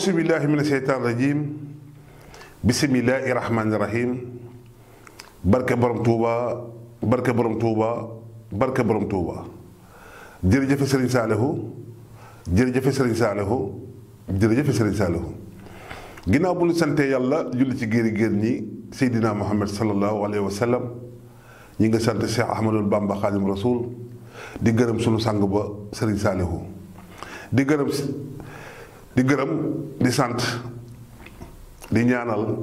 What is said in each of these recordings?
auzu billahi mina sheytaan rajim bisimillahi rahmaani rahim barke borom Touba barke borom Touba barke borom Touba jërëjëfe Sëriñ Saalihu jërëjëfe Sëriñ Saalihu jërëjëfe Sëriñ Saalihu ginnaaw bu ñu sante yàlla julli ci géeri géer ñi Seydina Muhammad sallallahu alayhi wa sallam ñi nga sant Cheikh Ahmadul Bamba Xaadim Rasul di gërëm sunu sang ba Sëriñ Saalihu di gërëm di sant di ñaanal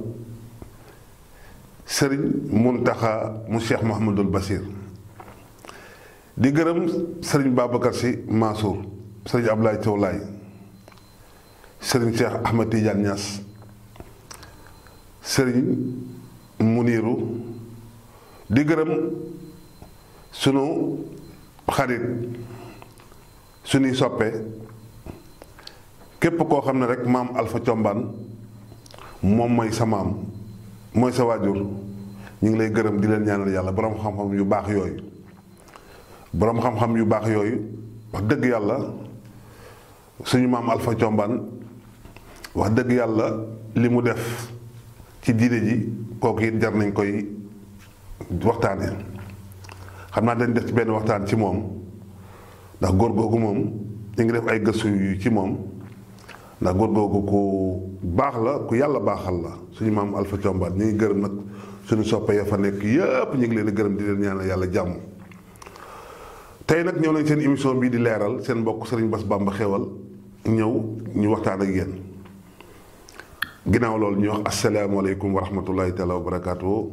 Sëriñ Muntaxa mu Cheikh Mouhamadul Basir di gërëm Sëriñ Babacar Si Mansour Sëriñ Ablaye Thiaw Laye Sëriñ Cheikh Ahmed Tidiane Niass Sëriñ Muniru di gërëm sunu xarit sunuy soppe képp koo xam ne rek maam Alpha Thiombane moom mooy sa maam mooy sa waajur ñu ngi lay gërëm di leen ñaanal yàlla boroom xam-xam yu baax yooyu boroom xam-xam yu baax yooyu wax dëgg yàlla suñu maam Alpha Thiombane wax dëgg yàlla li mu def ci diine ji kooku it jar nañ koy waxtaane xam naa dañ def ci benn waxtaan ci moom ndax góor googu moom ñu ngi def ay gëstu yu ci moom ndax góor googu ku baax la ku yàlla baaxal la suñu maam Alpha Thiombane ñu ngi gërëm nag suñu soppe ya fa nekk yëpp ñu ngi leen di gërëm di leen ñaanal yàlla jàmm. tey nag ñëw nañ seen émission bii di leeral seen mbokk Serigne Bass Bamba Xéwal ñëw ñu waxtaan ak yéen ginnaaw loolu ñu wax asalaamaaleykum wa rahmatullahi taala wa barakaatu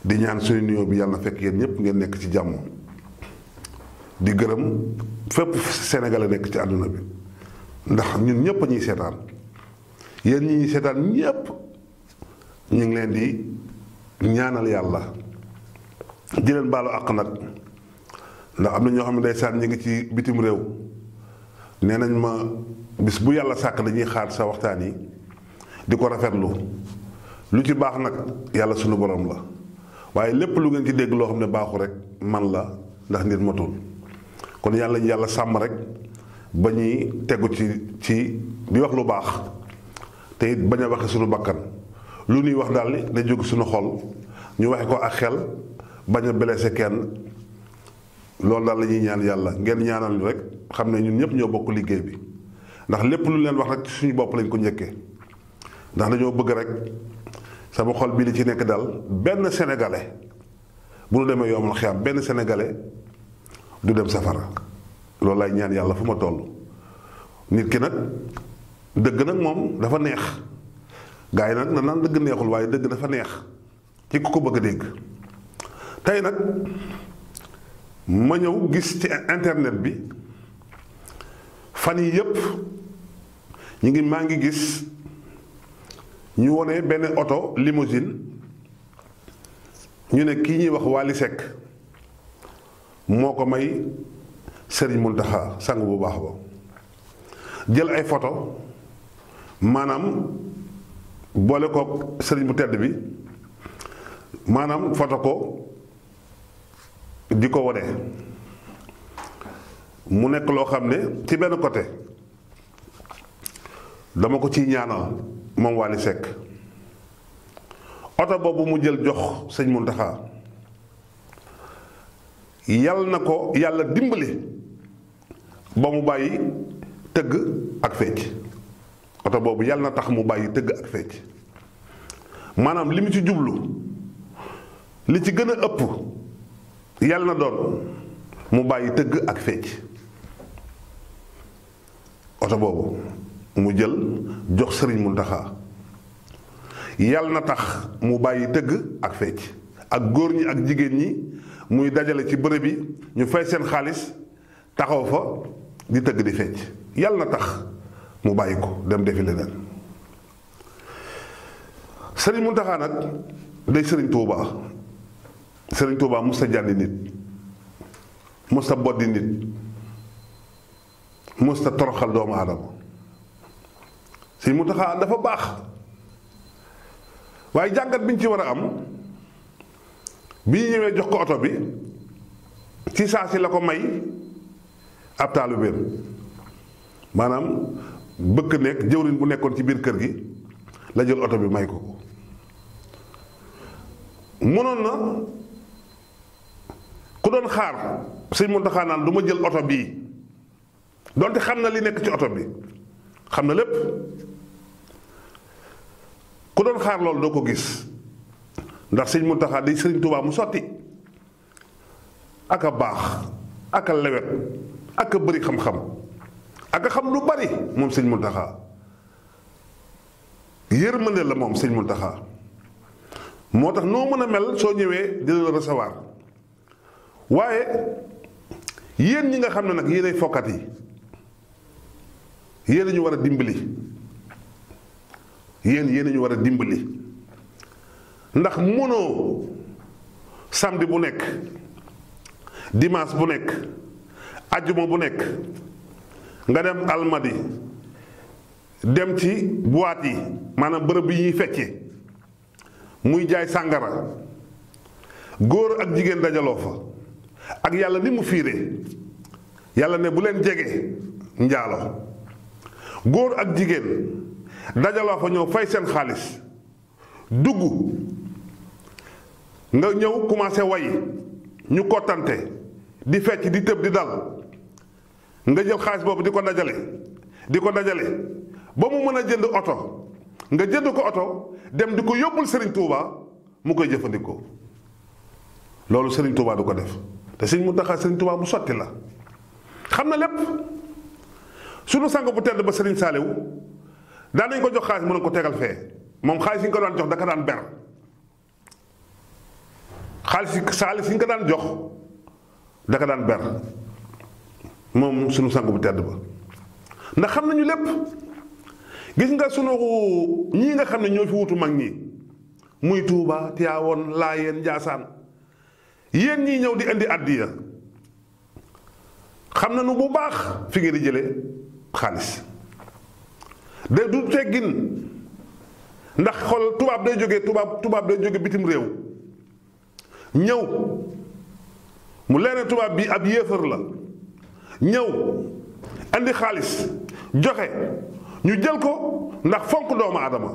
di ñaan suñu nuyoo bi yàlla na fekk yéen ñëpp ngeen nekk ci jàmm di gërëm fépp Sénégal nekk ci àdduna bi ndax ñun ñëpp a ñuy seetaan yéen ñi ñuy seetaan ñëpp ñu ngi leen di ñaanal yàlla di leen baalu àq nag ndax am na ñoo xam ne ndeysaan ñu ngi ci bitim réew nee nañ ma bis bu yàlla sàkk dañuy xaar sa waxtaan yi di ko rafetlu lu ci baax nag yàlla sunu borom la waaye lépp lu ngeen ci dégg loo xam ne baaxu rek man la ndax nit matul kon yàlla ñu yàlla sàmm rek ba ñuy tegu ci di wax lu baax te it bañ a waxe sunu bakkan lu ñuy wax daal da jóg sunu xol ñu waxe ko ak xel bañ a blessé kenn loolu daal la ñuy ñaan yàlla ngeen ñaanal ñu rek xam ne ñun ñëpp ñoo bokk liggéey bi ndax lépp lu leen wax rek ci suñu bopp lañ ko njëkkee ndax dañoo bëgg rek sama xol bii li ci nekk daal benn sénégalais bu nu demee yoomal xiyaam benn sénégalais du dem safara loolu lay ñaan yàlla fu ma toll. nit ki nag dëgg nag moom dafa neex gars yi nag na naan dëgg neexul waaye dëgg dafa neex ci ku ko bëgg a dégg tey nag ma ñëw gis ci internet bi fan yi yëpp maa ngi gis ñu wone benn oto limousine ñu ne kii ñuy wax Wally Seck moo ko may Serigne Mountakha sang bu baax ba jël ay photo maanaam boole ko Serigne bu tedd bi maanaam photo ko di ko wone mu nekk loo xam ne ci benn côté dama ko ciy ñaanal moom Wally Seck oto boobu mu jël jox sëñ Mountakha yal na ko yàlla dimbali ba mu bàyyi tëgg ak fecc oto boobu yàlla na tax mu bàyyi tëgg ak fecc maanaam li mu ci jublu li ci gën a ëpp yàlla na doon mu bàyyi tëgg ak fecc oto boobu mu jël jox sëriñ Mountakha yàlla na tax mu bàyyi tëgg ak fecc ak góor ñi ak jigéen ñi muy dajale ci bërëb bi ñu fay seen xaalis taxaw fa di tëgg di fecc yàlla na tax mu bàyyi ko dem defi leneen sëriñ Mountakha nag day sëriñ Touba sëriñ Touba mos ta jàndi nit mos ta boddi nit mos ta toroxal doomu aadama sëriñ Mountakha dafa baax waaye jàngat bi ñu ci war a am bi ñu ñëwee jox ko oto bi ci saa si la ko may ab taalibeem maanaam bëkk nekk jëwriñ bu nekkoon ci biir kër gi la jël oto bi may ko ko. mënoon na ku doon xaar sëñ Muntaxa naan du ma jël oto bii donte xam na li nekk ci oto bi xam na lépp, ku doon xaar loolu doo ko gis ndax sëñ Muntaxa day sëriñ Tuubaa mu sotti ak a baax ak a lewet ak a bëri xam-xam ak a xam lu bari moom sëñ Muntaxa. yërmande la moom sëñ Muntaxa moo tax noo mën a mel soo ñëwee dina la recevoir. waaye yéen ñi nga xam ne nag yéenay fokkat yi yéen ñu war a dimbali, yéen ñu war a dimbali ndax mënoo samedi bu nekk dimanche bu nekk ajjuma bu nekk nga dem almadi dem ci boîte yi maanaam bërëb yi ñuy feccee muy jaay sàngara góor ak jigéen dajaloo fa ak yàlla ni mu fiire yàlla ne bu leen jege njaalo góor ak jigéen dajaloo fa ñëw fay seen xaalis dugg nga ñëw commencé way ñu kottante di fecc di tëb di dal nga jël xaalis boobu di ko dajale ba mu mën a jënd oto nga jënd ko oto dem di ko yóbbul Serigne Touba mu koy jëfandikoo loolu Serigne Touba du ko def te Serigne Mountakha Serigne Touba mu sotti la xam na lépp. sunu sang bu tedd ba Serigne Saliou daan nañ ko jox xaalis mën na ko tegal fee moom xaalis yi ñu ko daan jox da ka daan ber xaalis yi ñu ko daan jox da ka daan ber moom sunu sang bu tedd ba ndax xam nañu lépp. gis nga sunu ñii nga xam ne ñoo fi wutu mag ñi muy Touba Tivaouane Layène Ndiassane yéen ñii ñëw di indi addiya xam nañu bu baax fi ngeen di jëlee xaalis de du teggin ndax xool tubaab day jóge bitim réew ñëw mu leene tubaab bi ab yéefar la ñëw indi xaalis joxe ñu jël ko ndax fonk doomu aadama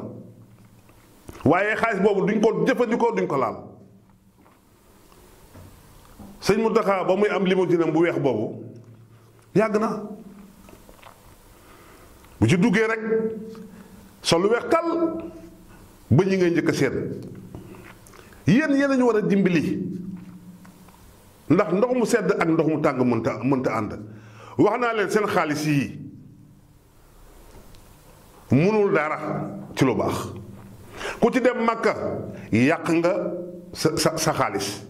waaye xaalis boobu duñ ko jëfandikoo duñ ko laal. sëñ Mountakha ba muy am limousine bu weex boobu yàgg na bu ci duggee rek sol lu weex tàll ba ñi ngay njëkk a seet yéen ñu war a dimbali ndax ndox mu sedd ak ndox mu tàng mënta ànd. wax naa leen seen xaalis yi mënul dara ci lu baax ku ci dem Makka yàq nga sa xaalis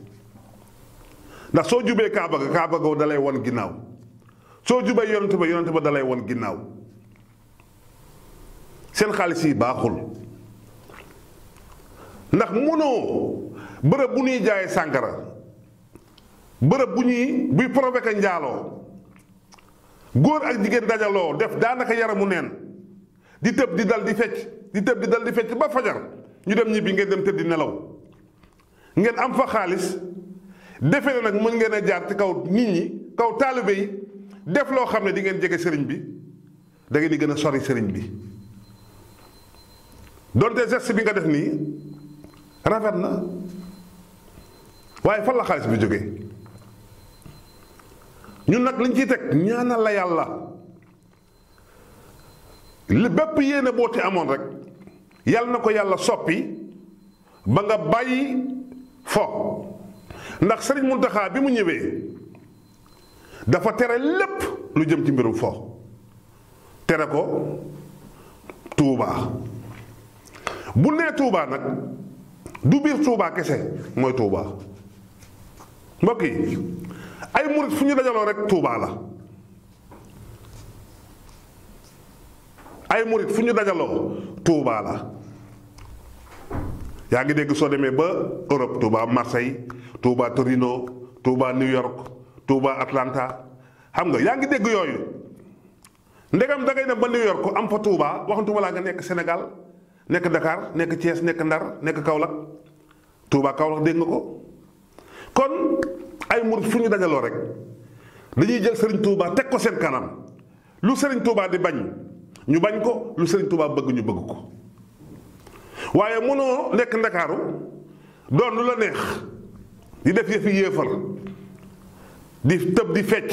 ndax soo jubee Kaaba ga dalay won ginnaaw soo jubee yonent ba dalay won ginnaaw seen xaalis yi baaxul ndax mënoo bërëb bu ñuy jaayee sàngara bërëb buy provoquer njaaloo góor ak jigéen dajaloo def daanaka yaramu neen di tëb di dal di fecc ba fajar ñu dem ñibbi ngeen dem tëddi nelaw ngeen am fa xaalis defe ne nag mën ngeen a jaar ci kaw nit ñi kaw taalibe yi def loo xam ne di ngeen jege sëriñ bi da ngeen di gën a sori sëriñ bi donte geste bi nga def nii rafet na waaye fan la xaalis bi jógee ñun nag liñ ciy teg ñaanal la yàlla li bépp yéene boo ci amoon rek yàlla na ko yàlla soppi ba nga bàyyi fo ndax Sëriñ Muntaxa bi mu ñëwee dafa tere lépp lu jëm ci mbirum fo tere ko Touba bu nee Touba nag du biir Touba kese mooy Touba mbokk yi ay murit fu ñu dajaloo rek Touba la ay murit fu ñu dajaloo Touba la yaa ngi dégg soo demee ba Europe Touba Marseille Touba Torino Touba New York Touba Atlanta xam nga yaa ngi dégg yooyu ndegam da ngay dem ba New York am fa Touba waxantuma laa nga nekk Sénégal nekk Dakar nekk Thiès nekk Ndar nekk Kaolack Touba Kaolack dégg nga ko kon ay murit fu ñu dajaloo rek dañuy jël Serigne Touba teg ko seen kanam lu Serigne Touba di bañ ñu bañ ko lu Serigne Touba bëgg ñu bëgg ko waaye mënoo nekk Ndakaaru doon lu la neex di def yëfi yéefar di tëb di fecc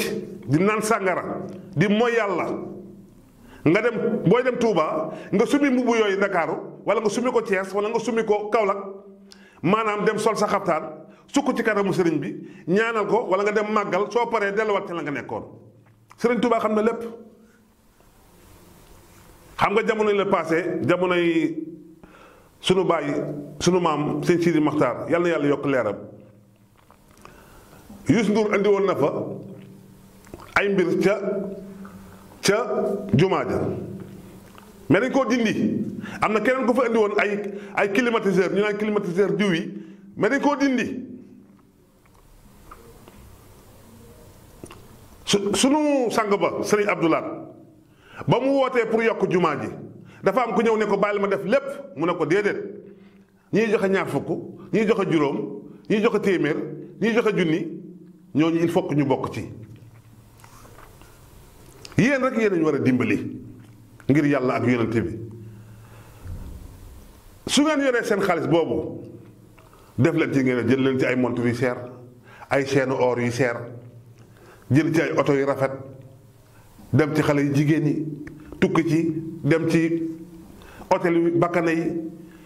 di naan sàngara di mooy yàlla nga dem booy dem Touba nga sumi mbubb yooyu Ndakaaru wala nga sumi ko Thiès wala nga sumi ko Kaolack maanaam dem sol sa xabtaan sukk ci kanamu sëriñ bi ñaanal ko wala nga dem màggal soo paree delluwaat ci la nga nekkoon Sëriñ Touba xam na lépp. xam nga jamono yi la passé jamono yi sunu bàyyi sunu maam sëñ Sidi Maxtaar yàlla na yàlla yokk leeram Youssou Ndour andi woon na fa ay mbir ca jumaa ja mais dañ koo dindi am na keneen ko fa andi woon ay climatiseur ñu naan climatiseur diw yi mais dañ koo dindi sunu sang ba Sëriñ Abdoulaat ba mu wootee pour yokk jumaa ji dafa am ku ñëw ne ko bàyyil ma def lépp mu ne ko déedéet ñiy joxe ñaar fukk ñiy joxe juróom ñiy joxe téeméer ñiy joxe junni ñooñu il faut que ñu bokk ci yéen rek yéen a ñu war a dimbali ngir yàlla ak yonente bi su ngeen yoree seen xaalis boobu def leen ci ngeen jël leen ci ay montre yu seer ay chaîne or yu seer jël ci ay oto yu rafet dem ci xale yu jigéen ñi tukki ci dem ci hôtel yu bakkane yi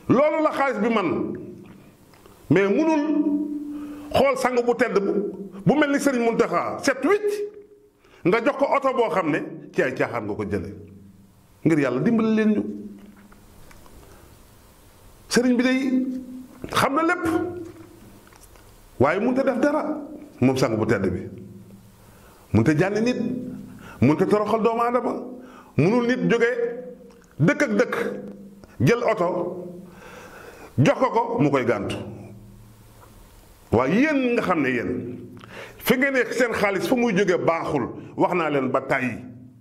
loolu la xaalis bi man mais munul xool sang bu tedd bu mel ni Sëriñ Muntaxa set wicc nga jox ko oto boo xam ne ci ay caaxaan nga ko jële ngir yàlla dimbali leen ñu sëriñ bi day xam na lépp waaye mënut a def dara moom sang bu tedd bi mënut a jànni nit mënut a toroxal doomu aadama mënul nit jóge dëkk ak dëkk jël oto jox ko mu koy gàntu waaye yéen nga xam ne yéen fi ngeen ne seen xaalis fa muy jóge baaxul wax naa leen ba tàyyi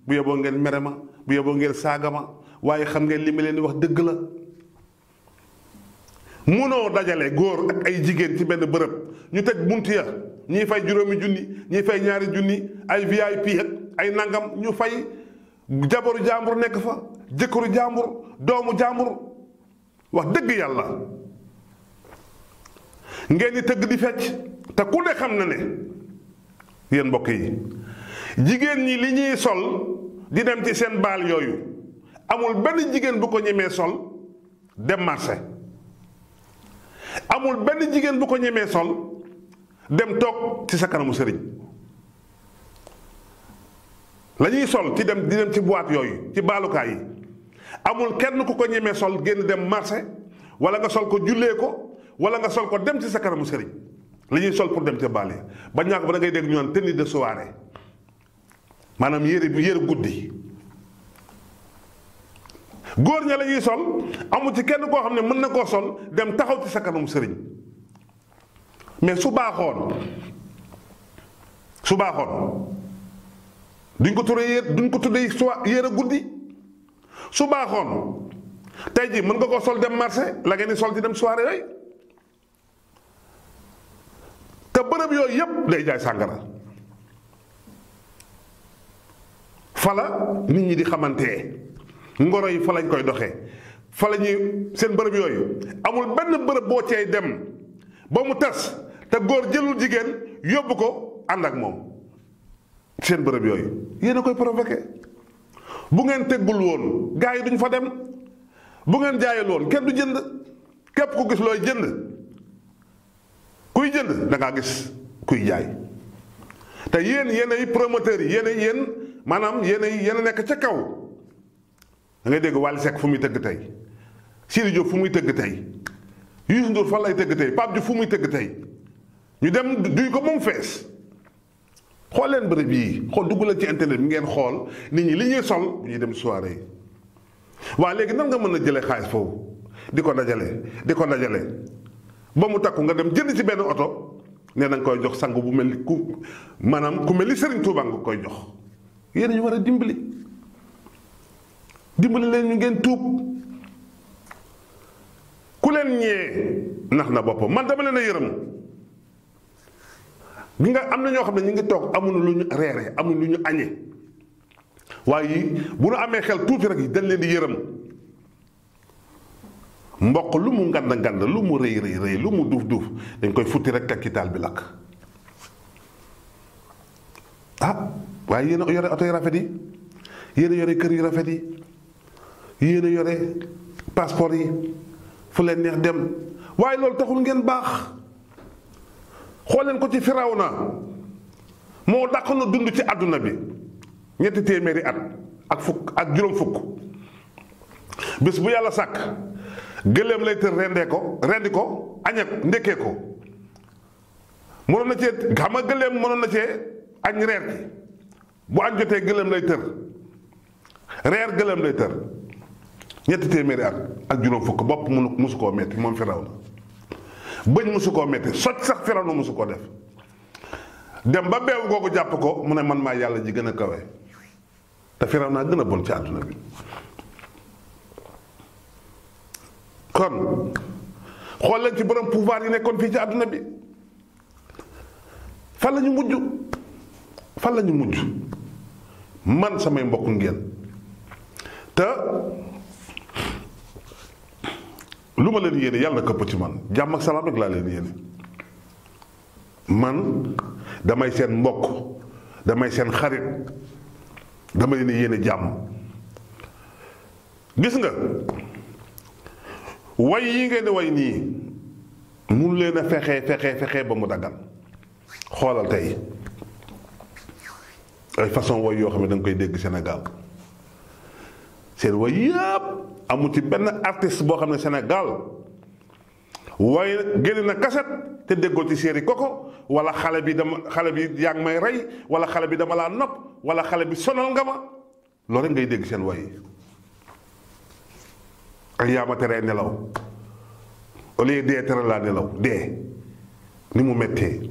bu yeboo ngeen mere ma bu yeboo ngeen saaga ma waaye xam ngeen li ma leen di wax dëgg la munoo dajale góor ak ay jigéen ci benn bërëb ñu tëj bunt ya ñiy fay juróomi junni ñiy fay ñaari junni ay VIP ak ay nangam ñu fay jabaru jàmbur nekk fa jëkkëru jàmbur doomu jàmbur wax dëgg yàlla ngeen di tëgg di fecc te ku ne xam na ne yéen mbokk yi jigéen ñi li ñuy sol di dem ci seen baal yooyu amul benn jigéen bu ko ñemee sol dem marché amul benn jigéen bu ko ñemee sol dem toog ci sa kanamu sëriñ la ñuy sol ci dem di dem ci boîte yooyu ci baalukaay yi amul kenn ku ko ñemee sol génn dem marché wala nga sol ko jullee ko wala nga sol ko dem ci sa kanamu sëriñ la ñuy sol pour dem ca baal yi ba ñàkk ba da ngay dégg ñu naan tenue de soirée maanaam yére guddi góor ña la ñuy sol amul ci kenn koo xam ne mën na koo sol dem taxaw ci sa kanamu sëriñ mais su baaxoon duñ ko tuddee yére guddi su baaxoon tey ji mën nga koo sol dem marché la ngeen di sol ci dem soirée yooyu te bërëb yooyu yépp day jaay sàngara fala nit ñi di xamante ngoro yi fa lañ koy doxee fa la ñuy seen bërëb yooyu amul benn bërëb boo ceey dem ba mu tas te góor jëlul jigéen yóbbu ko ànd ak moom seen bërëb yooyu yéen a koy provoqué bu ngeen teggul woon gars yi duñ fa dem bu ngeen jaayul woon kenn du jënd képp ku gis looy jënd kuy jënd da ngaa gis kuy jaay te yéen ay promoteurs yi yéen maanaam yéen a nekk ca kaw da ngay dégg Wally Seck fu muy tëgg tey Sidi Diop fu muy tëgg tey Youssou Ndour fan lay tëgg tey Pape Diouf fu muy tëgg tey ñu dem duy ko moom fees xool leen bërëb yi xool dugg leen ci internet bi ngeen xool nit ñi li ñuy sol bu ñuy dem soirée yi waaw léegi nan nga mën a jëlee xaalis foofu di ko dajale ba mu takku nga dem jënd ci benn oto ne na nga koy jox sang bu mel ni ku mel ni Serigne Touba nga koy jox yéen ñu war a dimbali leen ñu ngeen tuub ku leen ñee nax na boppam man dama leen a yërëm gi nga am na ñoo xam ne ñu ngi toog amuñu lu ñu reere amuñu lu ñu añe waaye bu nu amee xel tuuti rek dañ leen di yërëm. mboq lu mu ngand ngand lu mu rëy rëy rëy lu mu duuf duuf dañ koy futti rek teg ci taal bi lakk. waaye yéen a yore oto yu rafet yi, yéen a yore kër yu rafet yi, yéen a yore passeport yi fu leen neex dem, waaye loolu taxul ngeen baax. xool leen ko ci Firawna moo dàq na dund ci àdduna bi 200 at ak fukk ak juróom fukk. bés bu yàlla sàkk gëléem lay tër rendi ko añak ndekkee ko. mënoon na cee xam nga gëléem mënoon na cee añ reer ki bu añ jotee gëléem lay tër reer gëléem lay tër 200 at ak juróom fukk. bopp musu koo metti moom Firawna, bëñ musu koo metti, socc sax Firawna musu koo def. dem ba beew googu jàpp ko mu ne man maa yàlla ji gën a kawe, te Firawna gën a bon ci àdduna bi. kon xool leen ci borom pouvoir yi nekkoon fii ci àdduna bi fan la ñu mujj, fan la ñu mujj. man samay mbokk ngeen te lu ma leen yéene yàlla këpp ci man jàmm ak salaam rek laa leen yéene. man damay seen mbokk, damay seen xarit, dama leen yéene jàmm. gis nga way yi ngeen di way nii mun leen a fexe ba mu daggal. xoolal tey ay façon way yoo xam ne da nga koy dégg Sénégal, seen way yëpp amu ci benn artiste boo xam ne Sénégal way génne na kaset te déggoo ci série Koko, wala xale bi yaa ngi may rey, wala xale bi dama laa nopp, wala xale bi sonal nga ma. loolu rek ngay dégg seen way ak yaa ma teree nelaw, au lieu dee tere laa nelaw. dee ni mu mettee,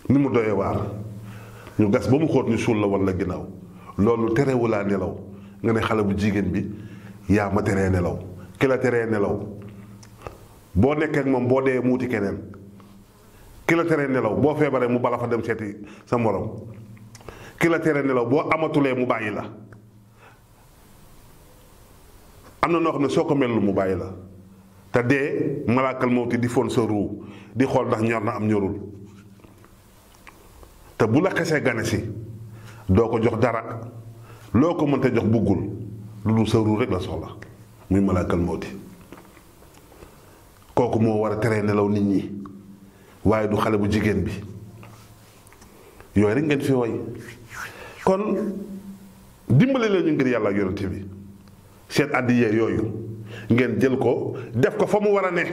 ni mu doyee waar, ñu gas ba mu xóot ñu suul la walla ginnaaw. loolu terewu laa nelaw nga ne xale bu jigéen bi yaa ma teree nelaw. ki la teree nelaw boo nekkee ak moom boo dee muuti keneen. ki la teree nelaw boo feebaree mu bala fa dem seeti sa morom. ki la teree nelaw boo amatulee mu bàyyi la. am na noo xam ne soo ko melul mu bàyyi la. te dee malaakal mawti di fon sa ruu di xool ndax ñor na am ñorul. te bu la xesee gane si doo ko jox dara, loo ko mënta jox buggul lu dul sa ruu rek la soxla, muy malaakal mawti. kooku moo war a teree nelaw nit ñi waaye du xale bu jigéen bi. yooyu rek ngeen fi woy. kon dimbale leen ñu ngir yàlla ak yonent bi. seen àddiyee yooyu ngeen jël ko def ko fa mu war a ne.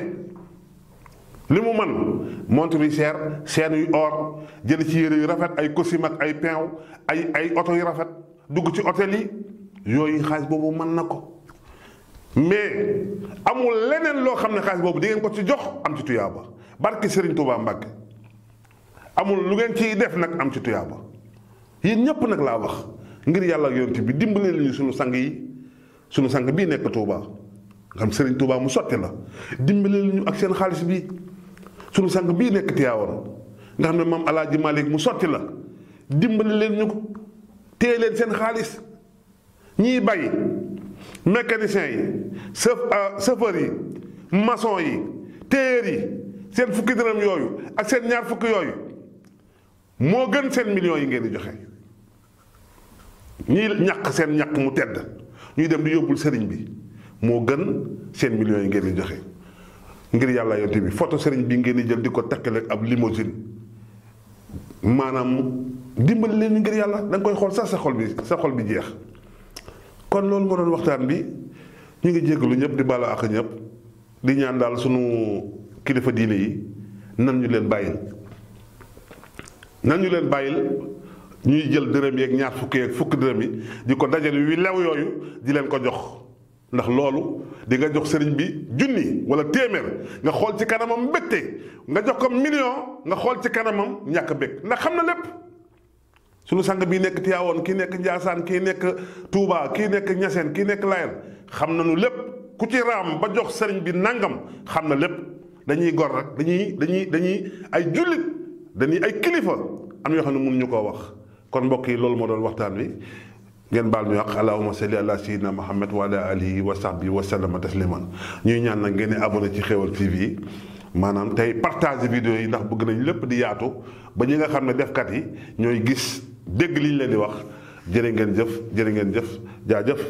li mu man montre yu cher, chaîne yu or, jël ci yére yu rafet, ay costume ak ay peew, ay oto yu rafet, dugg ci hôtel yi. yooyu xaalis boobu mën na ko. mais amul leneen loo xam ne xaalis boobu di ngeen ko ci jox am ci tuyaaba. barke Serigne Touba Mbacke amul lu ngeen ciy def nag am ci tuyaaba. yéen ñëpp nag laa wax ngir yàlla ak yonent bi dimbale ñu sunu sang yi, sunu sang bii nekk Touba nga xam Serigne Touba mu sotti la. dimbale ñu ak seen xaalis bi sunu sang bii nekk Tiwaawan nga xam ne maam Alaaji Malick mu sotti la. dimbale leen ñu ko, téye leen seen xaalis. ñiy bay, mécaniciens yi, chauffeurs yi, maçon yi, tailleurs yi, seen fukki dërëm yooyu ak seen ñaar fukki yooyu moo gën seen millions yi ngeen di joxe. ñiy ñàq seen ñàq mu tedd ñuy dem di yóbbul sëriñ bi moo gën seen millions yi ngeen di joxe. ngir yàlla yonte bi photo sëriñ bi ngeen di jël di ko takkale ab limousine, maanaam dimbali leen ngir yàlla da nga koy xool sax sa xol bi jeex. kon loolu moo doon waxtaan bi. ñu ngi jéggalu ñëpp di baalu ak ñëpp di ñaan daal sunu kilifa diine yi nan ñu leen bàyyil ñuy jël dërëm yeeg ñaar fukki yeeg fukki dërëm yi di ko dajale wi lew yooyu di leen ko jox. ndax loolu di nga jox sëriñ bi junni wala téeméer nga xool ci kanamam mbégte, nga jox ko million nga xool ci kanamam ñàkk bég, ndax xam na lépp. sunu sang bii nekk Tiwaawan, kii nekk Njaasaan, kii nekk Tuubaa, kii nekk Ñaseen, kii nekk Layeen, xam nañu lépp. ku ci raam ba jox sëriñ bi nangam xam na lépp. dañuy gor rek dañuy ay jullit, dañuy ay kilifa, am yoo xam ne mënuñu koo wax. kon mbokk yi loolu moo doon waxtaan wi. ngeen baal ñu wax allahumma salli ala sayyidina Muhammad wa ala alihi wa sahbihi wa sallama tasliman ñuy ñaan nag ngeen di abonné ci Xéweul TV maanaam tey partage vidéo yi ndax bëgg nañ lépp di yaatu ba ñi nga xam ne defkat yi ñooy gis dégg liñ leen di wax jërë ngeen jëf jaajëf